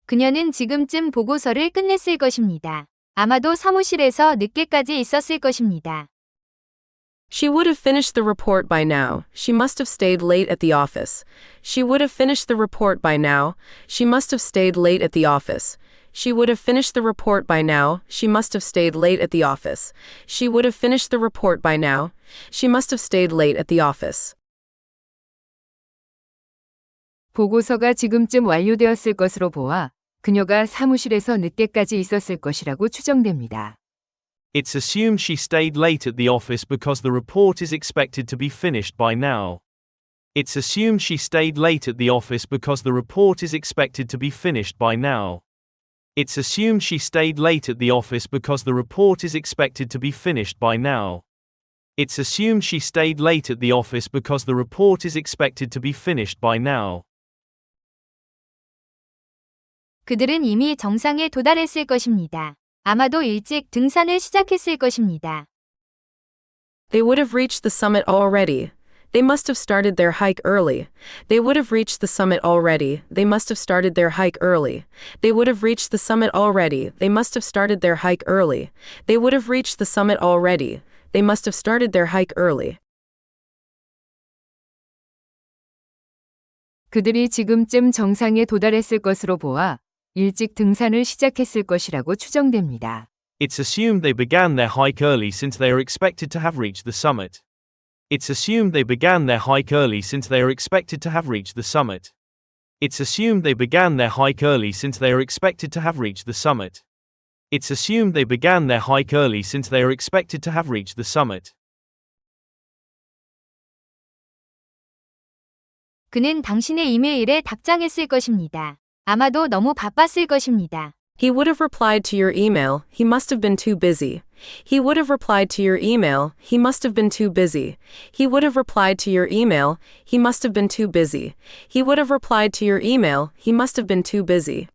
그녀는 지금쯤 보고서를 끝냈을 것입니다. 아마도 사무실에서 늦게까지 있었을 것입니다. She would have finished the report by now. She must have stayed late at the office. She would have finished the report by now. She must have stayed late at the office. She would have finished the report by now. She must have stayed late at the office. She would have finished the report by now. She must have stayed late at the office. 보고서가 지금쯤 완료되었을 것으로 보아 그녀가 사무실에서 늦게까지 있었을 것이라고 추정됩니다. It's assumed she stayed late at the office because the report is expected to be finished by now. It's assumed she stayed late at the office because the report is expected to be finished by now. It's assumed she stayed late at the office because the report is expected to be finished by now. It's assumed she stayed late at the office because the report is expected to be finished by now. 그들은 이미 정상에 도달했을 것입니다. 아마도 일찍 등산을 시작했을 것입니다. They would have reached the summit already. They must have started their hike early. They would have reached the summit already. They must have started their hike early. They would have reached the summit already. They must have started their hike early. They would have reached the summit already. They must have started their hike early. 그들이 지금쯤 정상에 도달했을 것으로 보아 일찍 등산을 시작했을 것이라고 추정됩니다. It's assumed they began their hike early since they are expected to have reached the summit. It's assumed they began their hike early since they are expected to have reached the summit. It's assumed they began their hike early since they are expected to have reached the summit. It's assumed they began their hike early since they are expected to have reached the summit. 그는 당신의 이메일에 답장했을 것입니다. 아마도 너무 바빴을 것입니다. He would have replied to your email. He must have been too busy. He would have replied to your email. He must have been too busy. He would have replied to your email. He must have been too busy. He would have replied to your email. He must have been too busy.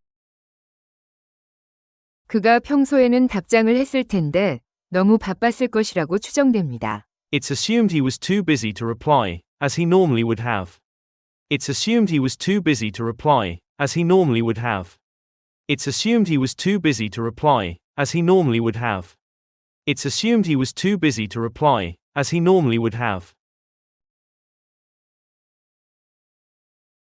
그가 평소에는 답장을 했을 텐데 너무 바빴을 것이라고 추정됩니다. It's assumed he was too busy to reply, as he normally would have. It's assumed he was too busy to reply, as he normally would have. It's assumed he was too busy to reply, as he normally would have. It's assumed he was too busy to reply, as he normally would have.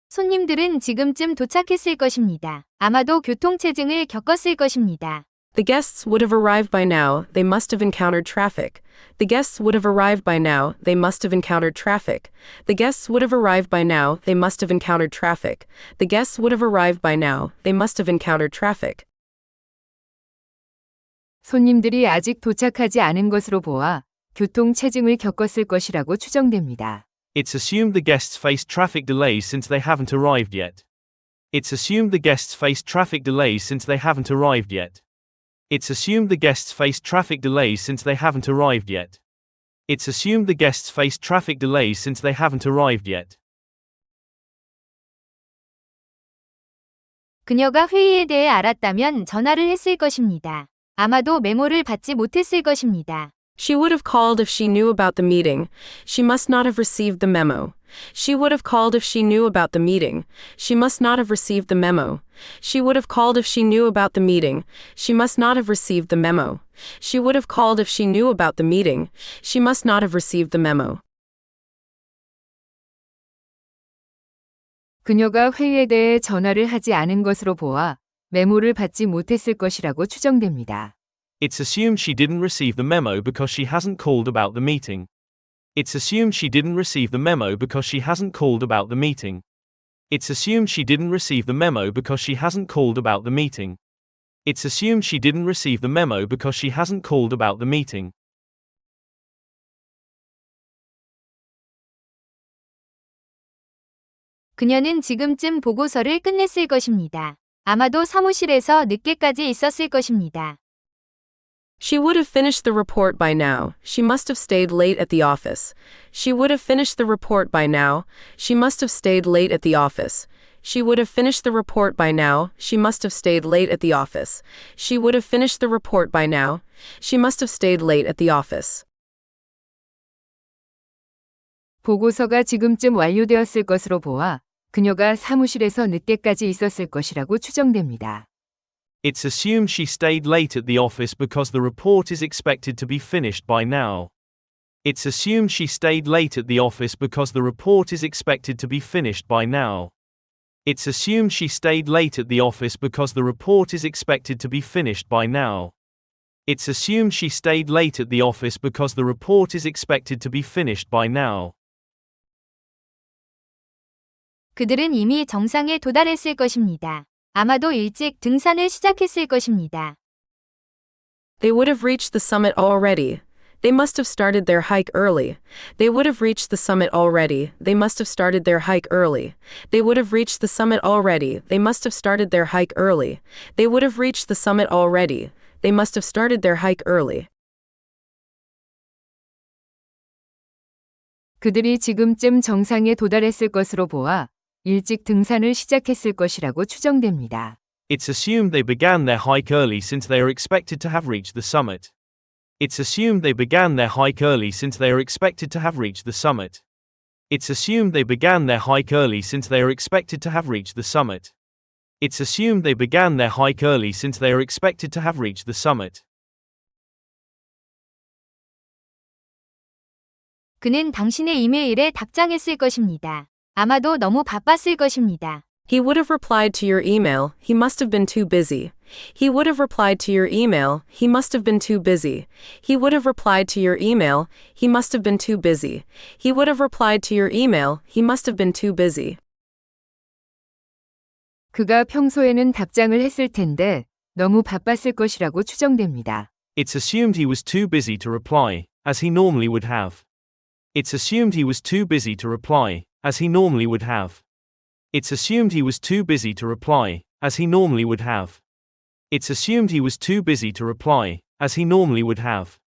손님들은 지금쯤 도착했을 것입니다. 아마도 교통체증을 겪었을 것입니다. The guests would have arrived by now. They must have encountered traffic. The guests would have arrived by now. They must have encountered traffic. The guests would have arrived by now. They must have encountered traffic. The guests would have arrived by now. They must have encountered traffic. 손님들이 아직 도착하지 않은 것으로 보아 교통체증을 겪었을 것이라고 추정됩니다. It's assumed the guests faced traffic delays since they haven't arrived yet. It's assumed the guests faced traffic delays since they haven't arrived yet. It's assumed the guests faced traffic delays since they haven't arrived yet. It's assumed the guests faced traffic delays since they haven't arrived yet. 그녀가 회의에 대해 알았다면 전화를 했을 것입니다. 아마도 메모를 받지 못했을 것입니다. She would have called if she knew about the meeting. She must not have received the memo. She would have called if she knew about the meeting. She must not have received the memo. She would have called if she knew about the meeting. She must not have received the memo. She would have called if she knew about the meeting. She must not have received the memo. 그녀가 회의에 대해 전화를 하지 않은 것으로 보아 메모를 받지 못했을 것이라고 추정됩니다. It's assumed she didn't receive the memo because she hasn't called about the meeting. It's assumed she didn't receive the memo because she hasn't called about the meeting. It's assumed she didn't receive the memo because she hasn't called about the meeting. It's assumed she didn't receive the memo because she hasn't called about the meeting. 그녀는 지금쯤 보고서를 끝냈을 것입니다. 아마도 사무실에서 늦게까지 있었을 것입니다. She would have finished the report by now. She must have stayed late at the office. She would have finished the report by now. She must have stayed late at the office. She would have finished the report by now. She must have stayed late at the office. She would have finished the report by now. She must have stayed late at the office. 보고서가 지금쯤 완료되었을 것으로 보아 그녀가 사무실에서 늦게까지 있었을 것이라고 추정됩니다. It's assumed she stayed late at the office because the report is expected to be finished by now. It's assumed she stayed late at the office because the report is expected to be finished by now. It's assumed she stayed late at the office because the report is expected to be finished by now. It's assumed she stayed late at the office because the report is expected to be finished by now. 그들은 이미 정상에 도달했을 것입니다. 아마도 일찍 등산을 시작했을 것입니다. They would have reached the summit already. They must have started their hike early. They would have reached the summit already. They must have started their hike early. They would have reached the summit already. They must have started their hike early. They would have reached the summit already. They must have started their hike early. 그들이 지금쯤 정상에 도달했을 것으로 보아 일찍 등산을 시작했을 것이라고 추정됩니다. It's assumed they began their hike early since they are expected to have reached the summit. It's assumed they began their hike early since they are expected to have reached the summit. It's assumed they began their hike early since they are expected to have reached the summit. It's assumed they began their hike early since they are expected to have reached the summit. 그는 당신의 이메일에 답장했을 것입니다. 아마도 너무 바빴을 것입니다. He would have replied to your email. He must have been too busy. He would have replied to your email. He must have been too busy. He would have replied to your email. He must have been too busy. He would have replied to your email. He must have been too busy. 그가 평소에는 답장을 했을 텐데 너무 바빴을 것이라고 추정됩니다. It's assumed he was too busy to reply, as he normally would have. It's assumed he was too busy to reply, as he normally would have. It's assumed he was too busy to reply, as he normally would have. It's assumed he was too busy to reply, as he normally would have.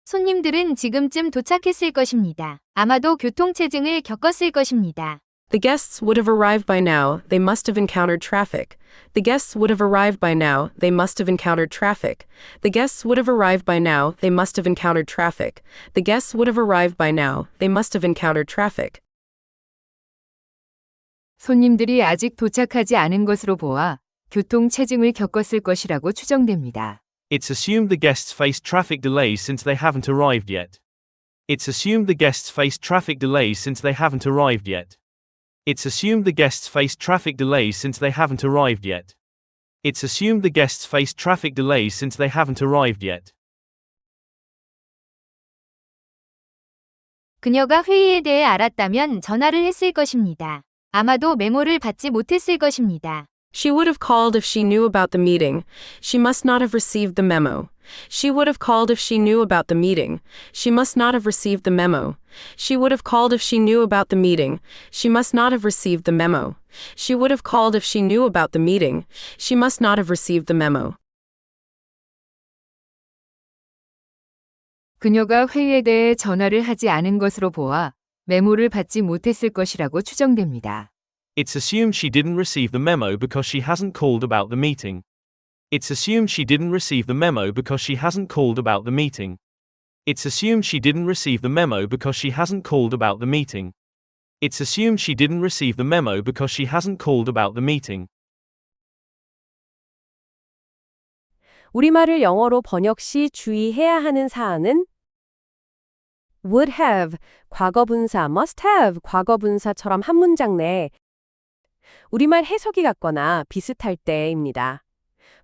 손님들은 지금쯤 도착했을 것입니다. 아마도 교통체증을 겪었을 것입니다. The guests would have arrived by now. They must have encountered traffic. The guests would have arrived by now. They must have encountered traffic. The guests would have arrived by now. They must have encountered traffic. The guests would have arrived by now. They must have encountered traffic. 손님들이 아직 도착하지 않은 것으로 보아 교통체증을 겪었을 것이라고 추정됩니다. It's assumed the guests faced traffic delays since they haven't arrived yet. It's assumed the guests faced traffic delays since they haven't arrived yet. It's assumed the guests faced traffic delays since they haven't arrived yet. It's assumed the guests faced traffic delays since they haven't arrived yet. 그녀가 회의에 대해 알았다면 전화를 했을 것입니다. 아마도 메모를 받지 못했을 것입니다. She would have called if she knew about the meeting. She must not have received the memo. She would have called if she knew about the meeting. She must not have received the memo. She would have called if she knew about the meeting. She must not have received the memo. She would have called if she knew about the meeting. She must not have received the memo. 그녀가 회의에 대해 전화를 하지 않은 것으로 보아 메모를 받지 못했을 것이라고 추정됩니다. It's assumed she didn't receive the memo because she hasn't called about the meeting. It's assumed she didn't receive the memo because she hasn't called about the meeting. It's assumed she didn't receive the memo because she hasn't called about the meeting. It's assumed she didn't receive the memo because she hasn't called about the meeting. 우리말을 영어로 번역 시 주의해야 하는 사항은 would have, 과거분사, must have, 과거분사처럼 한 문장 내에 우리말 해석이 같거나 비슷할 때입니다.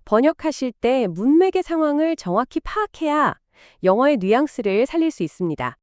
번역하실 때 문맥의 상황을 정확히 파악해야 영어의 뉘앙스를 살릴 수 있습니다.